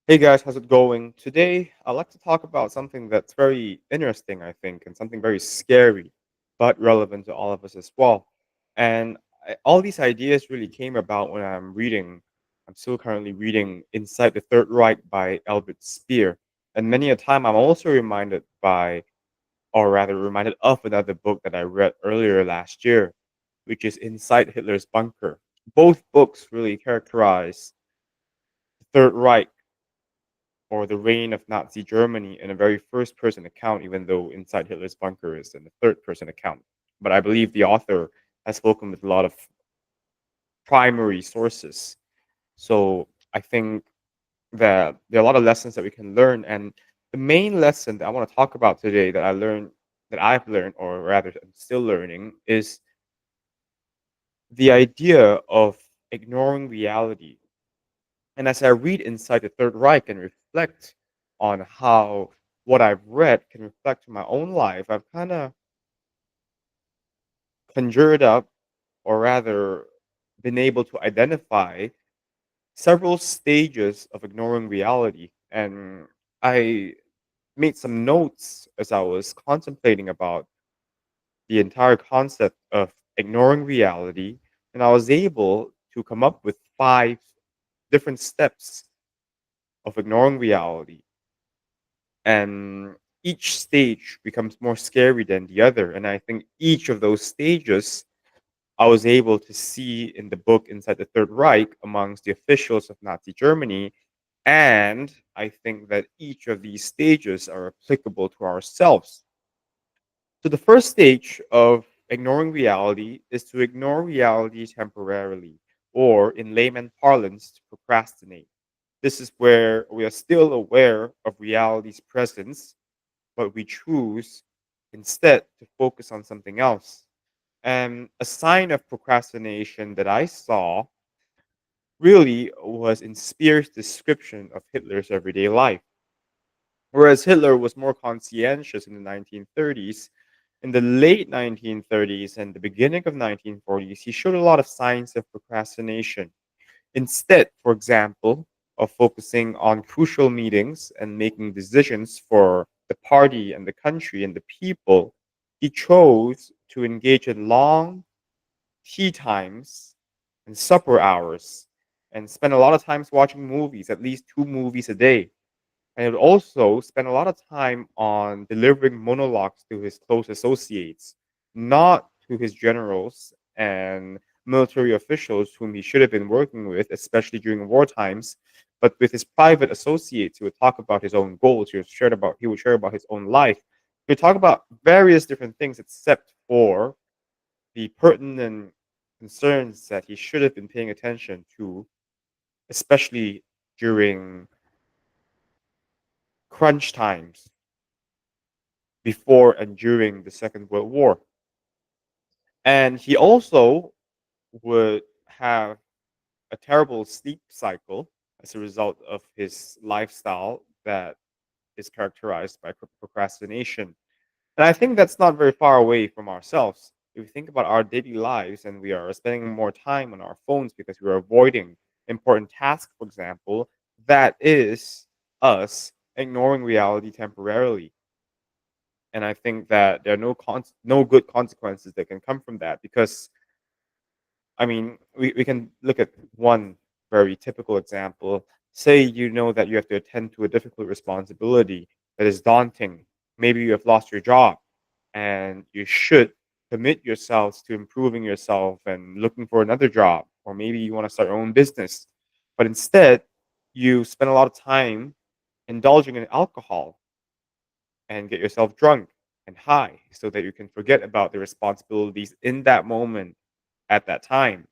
Hey guys, how's it going? Today, I'd like to talk about something that's very interesting, I think, and something very scary, but relevant to all of us as well. And all these ideas really came about when I'm still currently reading Inside the Third Reich by Albert Speer. And many a time, I'm also reminded by, or rather, reminded of another book that I read earlier last year, which is Inside Hitler's Bunker. Both books really characterize the Third Reich or the reign of Nazi Germany in a very first person account, even though Inside Hitler's Bunker is in the third person account. But I believe the author has spoken with a lot of primary sources. So I think that there are a lot of lessons that we can learn. And the main lesson that I want to talk about today that I've learned, or rather I'm still learning, is the idea of ignoring reality. And as I read Inside the Third Reich and reflect on how what I've read can reflect in my own life, I've kind of conjured up, or rather, been able to identify several stages of ignoring reality. And I made some notes as I was contemplating about the entire concept of ignoring reality. And I was able to come up with five different steps of ignoring reality, and each stage becomes more scary than the other. And I think each of those stages I was able to see in the book Inside the Third Reich amongst the officials of Nazi Germany. And I think that each of these stages are applicable to ourselves. So the first stage of ignoring reality is to ignore reality temporarily, or in layman parlance, to procrastinate. This is where we are still aware of reality's presence, but we choose instead to focus on something else. And a sign of procrastination that I saw really was in Speer's description of Hitler's everyday life. Whereas Hitler was more conscientious in the 1930s, in the late 1930s and the beginning of 1940s, he showed a lot of signs of procrastination. Instead, for example, of focusing on crucial meetings and making decisions for the party and the country and the people, he chose to engage in long tea times and supper hours and spend a lot of times watching movies, at least two movies a day. And he would also spend a lot of time on delivering monologues to his close associates, not to his generals and military officials whom he should have been working with, especially during war times, but with his private associates. He would talk about his own goals. He would share about his own life. He would talk about various different things except for the pertinent concerns that he should have been paying attention to, especially during crunch times before and during the Second World War. And he also would have a terrible sleep cycle as a result of his lifestyle that is characterized by procrastination. And I think that's not very far away from ourselves. If we think about our daily lives and we are spending more time on our phones because we are avoiding important tasks, for example, that is us ignoring reality temporarily. And I think that there are no good consequences that can come from that because I mean we can look at one very typical example. Say you know that you have to attend to a difficult responsibility that is daunting. Maybe you have lost your job and you should commit yourselves to improving yourself and looking for another job. Or maybe you want to start your own business. But instead, you spend a lot of time indulging in alcohol and get yourself drunk and high so that you can forget about the responsibilities in that moment at that time.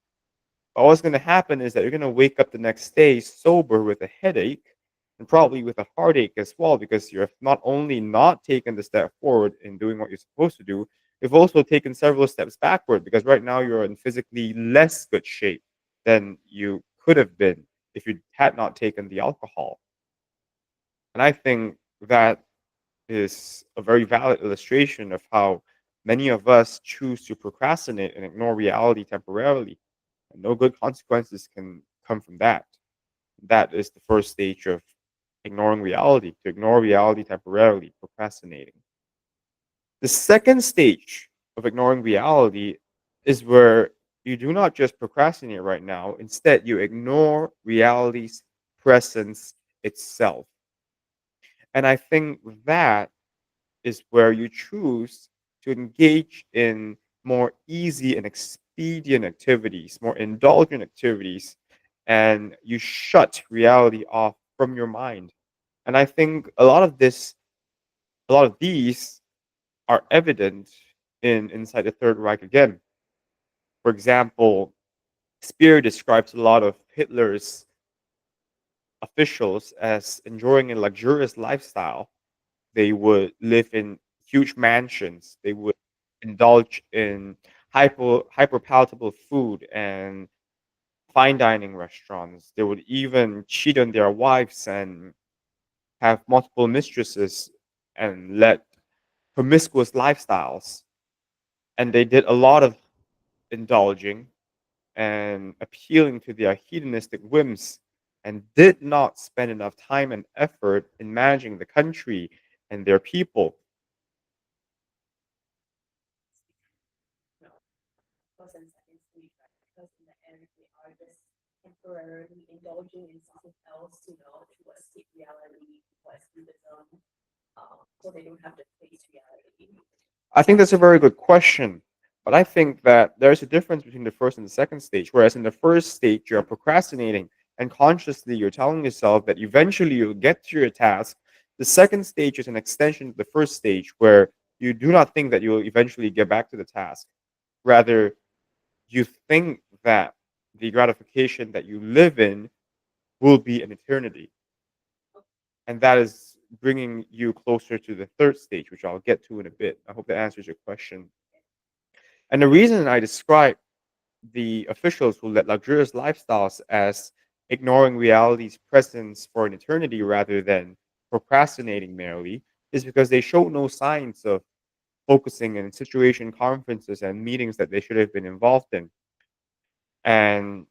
But what's going to happen is that you're going to wake up the next day sober with a headache and probably with a heartache as well because you've not only not taken the step forward in doing what you're supposed to do, you've also taken several steps backward because right now you're in physically less good shape than you could have been if you had not taken the alcohol. And I think that is a very valid illustration of how many of us choose to procrastinate and ignore reality temporarily. And no good consequences can come from that. That is the first stage of ignoring reality, to ignore reality temporarily, procrastinating. The second stage of ignoring reality is where you do not just procrastinate right now, instead, you ignore reality's presence itself. And I think that is where you choose to engage in more easy and expedient activities, more indulgent activities, and you shut reality off from your mind. And I think a lot of these are evident in Inside the Third Reich again. For example, Spear describes a lot of Hitler's officials as enjoying a luxurious lifestyle. They would live in huge mansions. They would indulge in hyper palatable food and fine dining restaurants. They would even cheat on their wives and have multiple mistresses and led promiscuous lifestyles. And they did a lot of indulging and appealing to their hedonistic whims and did not spend enough time and effort in managing the country and their people. I think that's a very good question. But I think that there's a difference between the first and the second stage. Whereas in the first stage, you're procrastinating and consciously you're telling yourself that eventually you'll get to your task. The second stage is an extension of the first stage where you do not think that you'll eventually get back to the task. Rather, you think that the gratification that you live in will be an eternity. And that is bringing you closer to the third stage, which I'll get to in a bit. I hope that answers your question. And the reason I describe the officials who led luxurious lifestyles as ignoring reality's presence for an eternity rather than procrastinating merely is because they showed no signs of focusing in situation conferences and meetings that they should have been involved in. And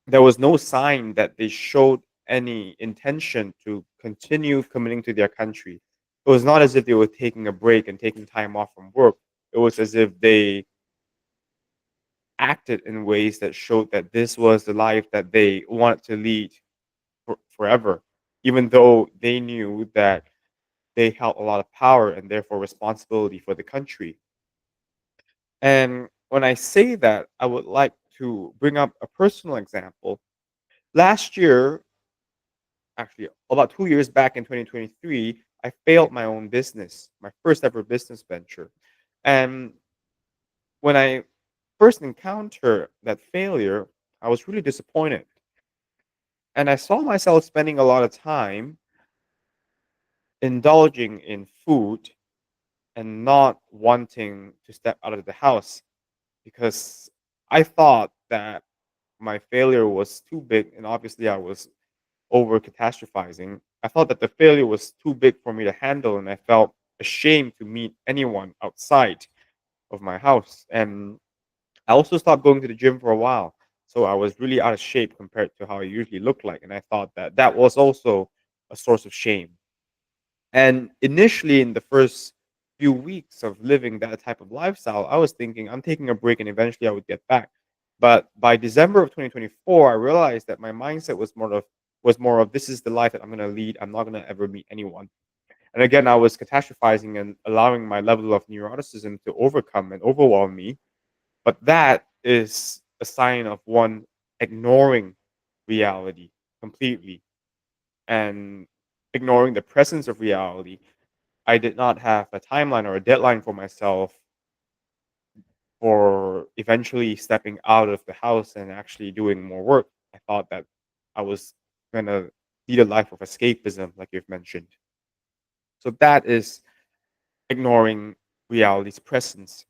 there was no sign that they showed any intention to continue committing to their country. It was not as if they were taking a break and taking time off from work. It was as if they acted in ways that showed that this was the life that they wanted to lead forever, even though they knew that they held a lot of power and therefore responsibility for the country. And when I say that, I would like to bring up a personal example. Last year, actually about 2 years back in 2023, I failed my own business, my first ever business venture. And when I first encountered that failure, I was really disappointed. And I saw myself spending a lot of time indulging in food and not wanting to step out of the house because I thought that my failure was too big. And obviously, I was over catastrophizing. I thought that the failure was too big for me to handle, and I felt ashamed to meet anyone outside of my house. And I also stopped going to the gym for a while. So I was really out of shape compared to how I usually look like. And I thought that that was also a source of shame. And initially, in the first few weeks of living that type of lifestyle, I was thinking I'm taking a break and eventually I would get back. But by December of 2024, I realized that my mindset was more of this is the life that I'm going to lead. I'm not going to ever meet anyone. And again, I was catastrophizing and allowing my level of neuroticism to overcome and overwhelm me. But that is a sign of one ignoring reality completely and ignoring the presence of reality. I did not have a timeline or a deadline for myself for eventually stepping out of the house and actually doing more work. I thought that I was going to lead a life of escapism, like you've mentioned. So that is ignoring reality's presence.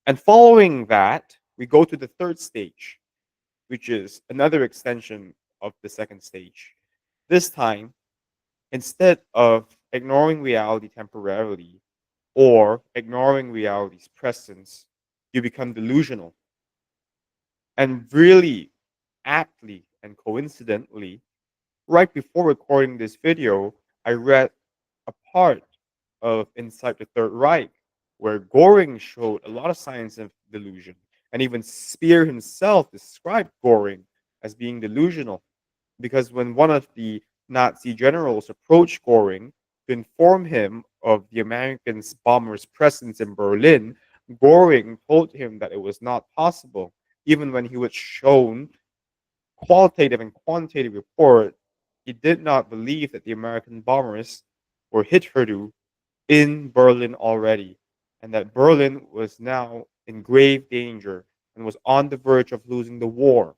And following that, we go to the third stage, which is another extension of the second stage. This time, instead of ignoring reality temporarily or ignoring reality's presence, you become delusional. And really, aptly and coincidentally, right before recording this video, I read a part of Inside the Third Reich where Goring showed a lot of signs of delusion. And even Speer himself described Goring as being delusional because when one of the Nazi generals approached Goring to inform him of the American bombers' presence in Berlin, Goring told him that it was not possible. Even when he was shown qualitative and quantitative report, he did not believe that the American bombers were hitherto in Berlin already, and that Berlin was now in grave danger and was on the verge of losing the war.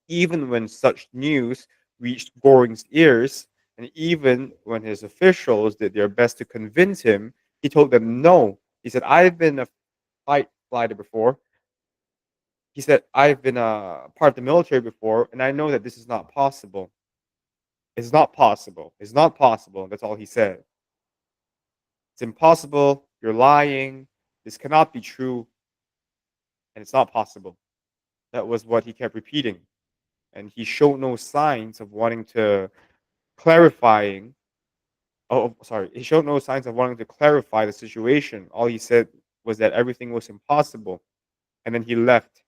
Even when such news reached Goring's ears, and even when his officials did their best to convince him, he told them no. He said, I've been a fight fighter before. He said, I've been a part of the military before, and I know that this is not possible. It's not possible. It's not possible. That's all he said. It's impossible. You're lying. This cannot be true, and it's not possible. That was what he kept repeating. And he showed no signs of wanting to clarifying. Oh, sorry. He showed no signs of wanting to clarify the situation. All he said was that everything was impossible. And then he left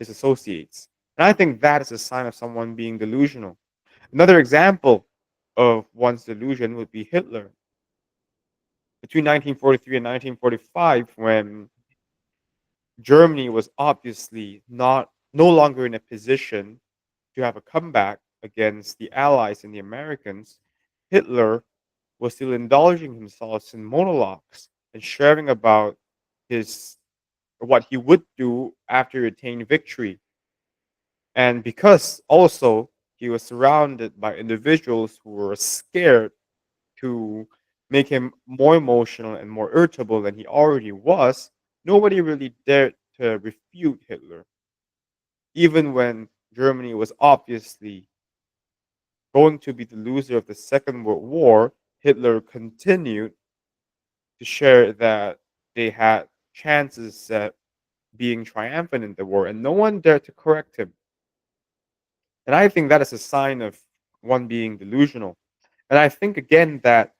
his associates. And I think that is a sign of someone being delusional. Another example of one's delusion would be Hitler. Between 1943 and 1945, when Germany was obviously not no longer in a position to have a comeback against the Allies and the Americans, Hitler was still indulging himself in monologues and sharing about his what he would do after he attained victory. And because also he was surrounded by individuals who were scared to make him more emotional and more irritable than he already was, nobody really dared to refute Hitler. Even when Germany was obviously going to be the loser of the Second World War, Hitler continued to share that they had chances at being triumphant in the war, and no one dared to correct him. And I think that is a sign of one being delusional. And I think again that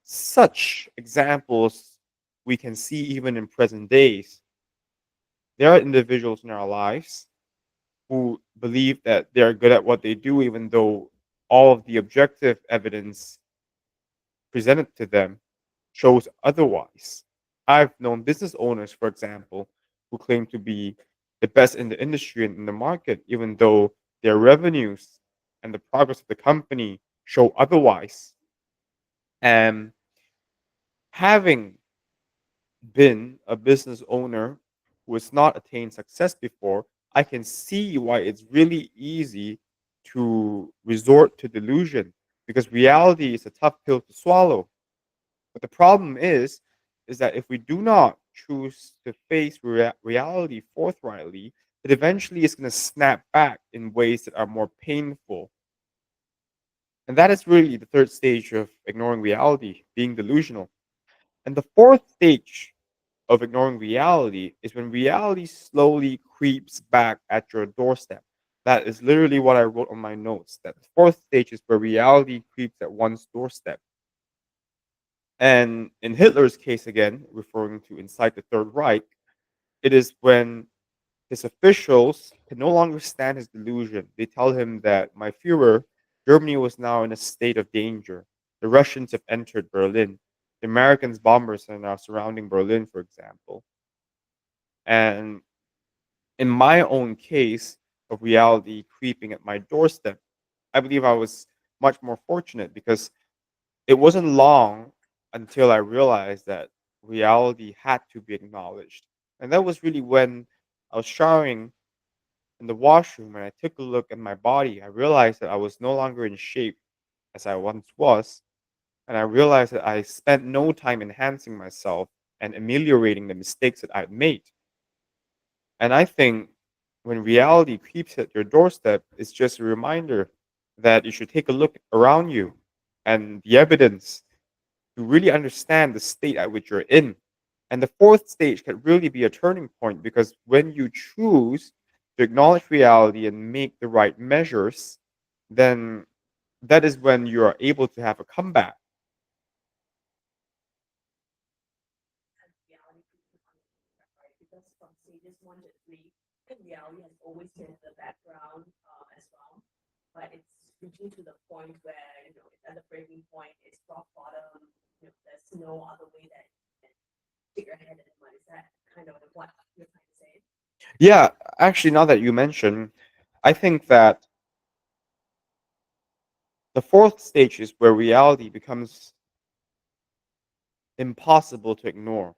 such examples we can see even in present days. There are individuals in our lives who believe that they're good at what they do, even though all of the objective evidence presented to them shows otherwise. I've known business owners, for example, who claim to be the best in the industry and in the market, even though their revenues and the progress of the company show otherwise. And having been a business owner who has not attained success before, I can see why it's really easy to resort to delusion because reality is a tough pill to swallow. But the problem is that if we do not choose to face reality forthrightly, it eventually is going to snap back in ways that are more painful. And that is really the third stage of ignoring reality, being delusional. And the fourth stage of ignoring reality is when reality slowly creeps back at your doorstep. That is literally what I wrote on my notes. That the fourth stage is where reality creeps at one's doorstep. And in Hitler's case, again, referring to Inside the Third Reich, it is when his officials can no longer stand his delusion. They tell him that, my Fuhrer, Germany was now in a state of danger. The Russians have entered Berlin. The Americans' bombers are now surrounding Berlin, for example. And in my own case of reality creeping at my doorstep, I believe I was much more fortunate because it wasn't long until I realized that reality had to be acknowledged. And that was really when I was showering in the washroom and I took a look at my body. I realized that I was no longer in shape as I once was. And I realized that I spent no time enhancing myself and ameliorating the mistakes that I'd made. And I think when reality creeps at your doorstep, it's just a reminder that you should take a look around you and the evidence to really understand the state at which you're in. And the fourth stage can really be a turning point because when you choose to acknowledge reality and make the right measures, then that is when you are able to have a comeback. And reality created on the internet, right? Because from stages 1 to 3, and reality has always been in the background as well. But it's reaching to the point where, it's at the breaking point, it's rock bottom, there's no other way that you can stick your head in the mud. Is that kind of what you're trying to say? Yeah, actually, now that you mention, I think that the fourth stage is where reality becomes impossible to ignore.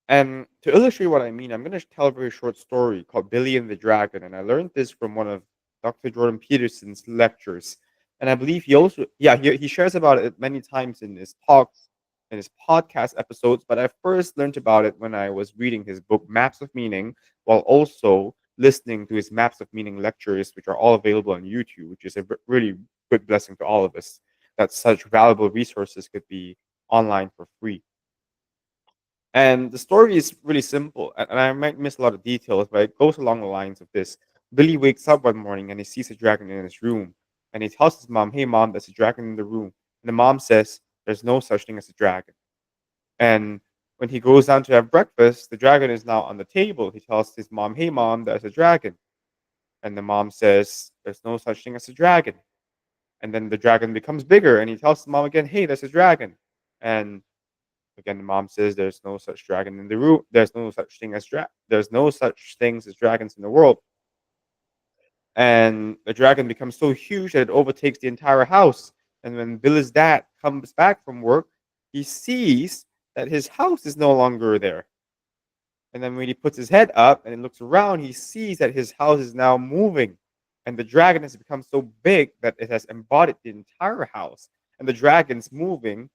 And to illustrate what I mean, I'm going to tell a very short story called Billy and the Dragon. And I learned this from one of Dr. Jordan Peterson's lectures. And I believe he also, yeah, he shares about it many times in his talks and his podcast episodes. But I first learned about it when I was reading his book, Maps of Meaning, while also listening to his Maps of Meaning lectures, which are all available on YouTube, which is a really good blessing to all of us that such valuable resources could be online for free. And the story is really simple, and I might miss a lot of details, but it goes along the lines of this. Billy wakes up one morning and he sees a dragon in his room. And he tells his mom, "Hey, mom, there's a dragon in the room." And the mom says, "There's no such thing as a dragon." And when he goes down to have breakfast, the dragon is now on the table. He tells his mom, "Hey, mom, there's a dragon." And the mom says, "There's no such thing as a dragon." And then the dragon becomes bigger, and he tells the mom again, "Hey, there's a dragon." And again, the mom says there's no such dragon in the room. There's no such things as dragons in the world. And the dragon becomes so huge that it overtakes the entire house. And when Billy's dad comes back from work, he sees that his house is no longer there. And then when he puts his head up and looks around, he sees that his house is now moving. And the dragon has become so big that it has embodied the entire house. And the dragon's moving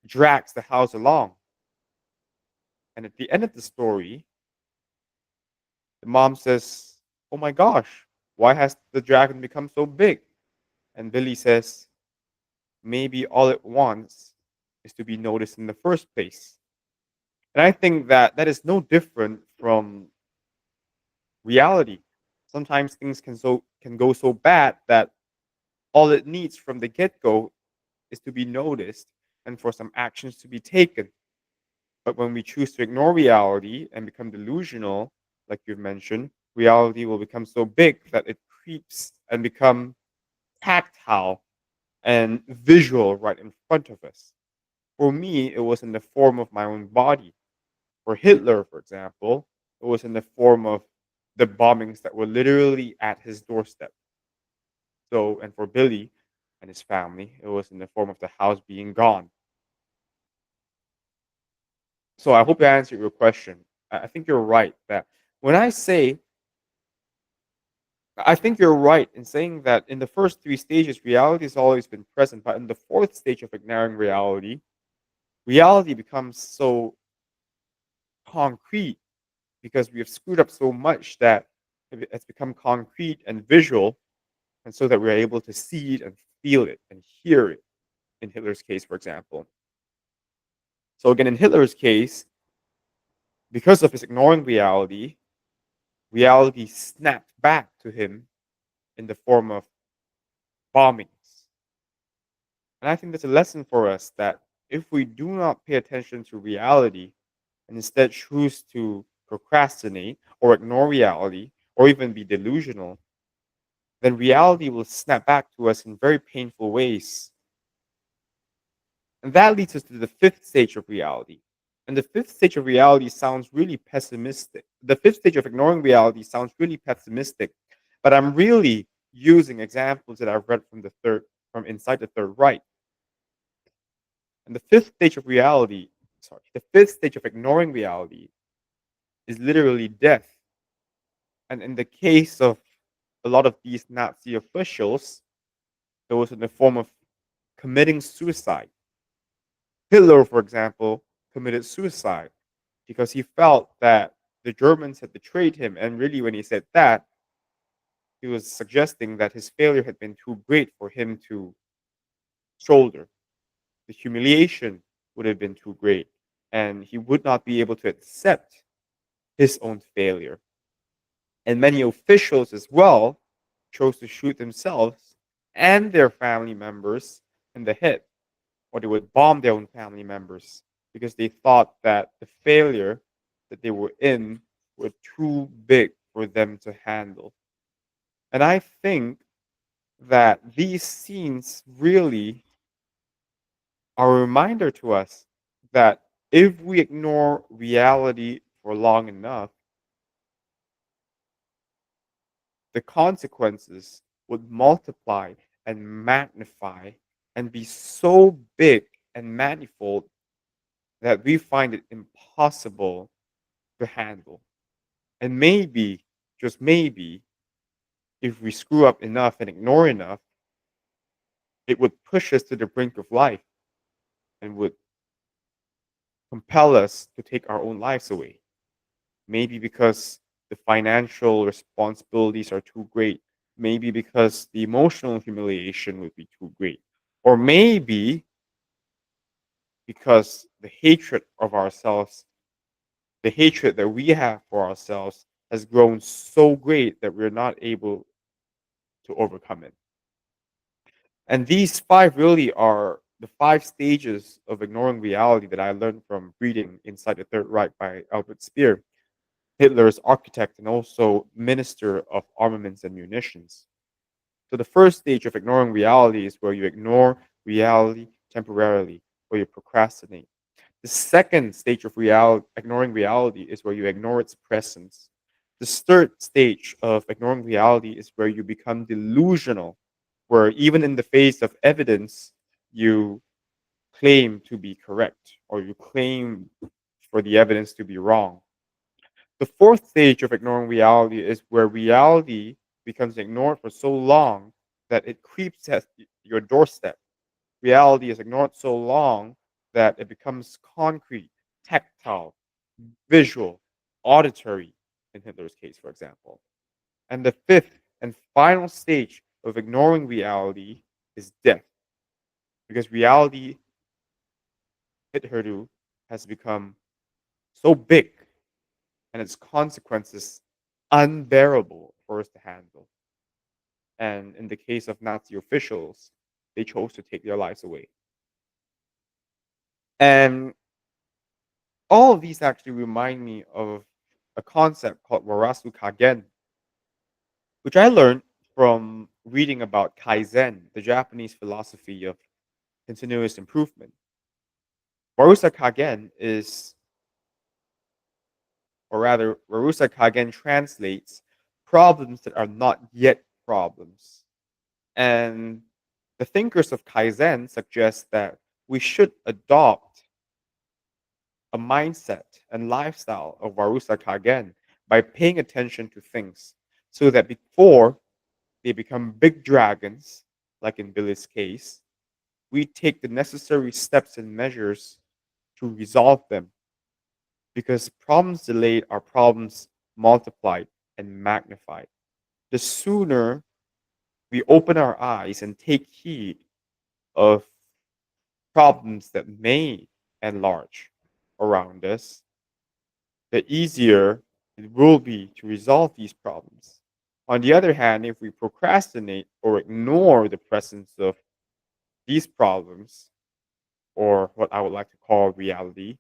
drags the house along. And at the end of the story, the mom says, "Oh my gosh, why has the dragon become so big?" And Billy says, "Maybe all it wants is to be noticed in the first place." And I think that that is no different from reality. Sometimes things can go so bad that all it needs from the get-go is to be noticed and for some actions to be taken. But when we choose to ignore reality and become delusional, like you've mentioned, reality will become so big that it creeps and become tactile and visual right in front of us. For me, it was in the form of my own body. For Hitler, for example, it was in the form of the bombings that were literally at his doorstep. So, and for Billy and his family, it was in the form of the house being gone. So I hope I answered your question. I think you're right that when I say, I think you're right in saying that in the first three stages, reality has always been present, but in the fourth stage of ignoring reality, reality becomes so concrete because we have screwed up so much that it's become concrete and visual, and so that we're able to see it and feel it and hear it. In Hitler's case, for example. So again, in Hitler's case, because of his ignoring reality, reality snapped back to him in the form of bombings. And I think that's a lesson for us that if we do not pay attention to reality and instead choose to procrastinate or ignore reality or even be delusional, then reality will snap back to us in very painful ways. And that leads us to the fifth stage of reality. And the fifth stage of reality sounds really pessimistic. The fifth stage of ignoring reality sounds really pessimistic, but I'm really using examples that I've read from Inside the Third Reich. And the fifth stage of ignoring reality is literally death. And in the case of a lot of these Nazi officials, it was in the form of committing suicide. Hitler, for example, committed suicide because he felt that the Germans had betrayed him. And really, when he said that, he was suggesting that his failure had been too great for him to shoulder. The humiliation would have been too great, and he would not be able to accept his own failure. And many officials as well chose to shoot themselves and their family members in the head, or they would bomb their own family members because they thought that the failure that they were in were too big for them to handle. And I think that these scenes really are a reminder to us that if we ignore reality for long enough, the consequences would multiply and magnify and be so big and manifold that we find it impossible to handle. And maybe, just maybe, if we screw up enough and ignore enough, it would push us to the brink of life and would compel us to take our own lives away. Maybe because the financial responsibilities are too great. Maybe because the emotional humiliation would be too great. Or maybe because the hatred of ourselves, the hatred that we have for ourselves, has grown so great that we're not able to overcome it. And these five really are the five stages of ignoring reality that I learned from reading Inside the Third Reich by Albert Speer, Hitler's architect and also minister of armaments and munitions. So the first stage of ignoring reality is where you ignore reality temporarily or you procrastinate. The second stage of ignoring reality is where you ignore its presence. The third stage of ignoring reality is where you become delusional, where even in the face of evidence, you claim to be correct or you claim for the evidence to be wrong. The fourth stage of ignoring reality is where reality becomes ignored for so long that it creeps at your doorstep. Reality is ignored so long that it becomes concrete, tactile, visual, auditory, in Hitler's case, for example. And the fifth and final stage of ignoring reality is death, because reality, hitherto, has become so big and its consequences unbearable for us to handle. And in the case of Nazi officials, they chose to take their lives away. And all of these actually remind me of a concept called Warasu Kagen, which I learned from reading about Kaizen, the Japanese philosophy of continuous improvement. Warusa Kagen is, or rather, Warusa Kagen translates problems that are not yet problems. And the thinkers of Kaizen suggest that we should adopt a mindset and lifestyle of Warusa Kagen by paying attention to things so that before they become big dragons, like in Billy's case, we take the necessary steps and measures to resolve them, because problems delayed are problems multiplied and magnified. The sooner we open our eyes and take heed of problems that may enlarge around us, the easier it will be to resolve these problems. On the other hand, if we procrastinate or ignore the presence of these problems, or what I would like to call reality,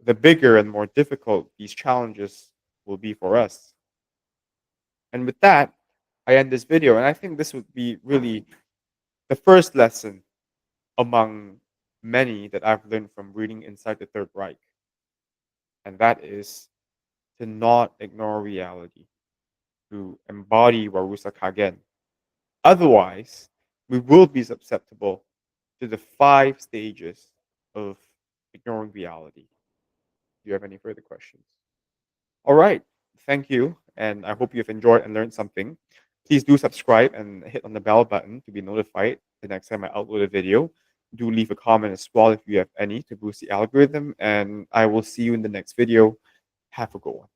the bigger and more difficult these challenges will be for us. And with that, I end this video. And I think this would be really the first lesson among many that I've learned from reading Inside the Third Reich. And that is to not ignore reality, to embody Warusa Kagen. Otherwise, we will be susceptible to the five stages of ignoring reality. Do you have any further questions? All right. Thank you. And I hope you've enjoyed and learned something. Please do subscribe and hit on the bell button to be notified the next time I upload a video. Do leave a comment as well if you have any to boost the algorithm. And I will see you in the next video. Have a good one.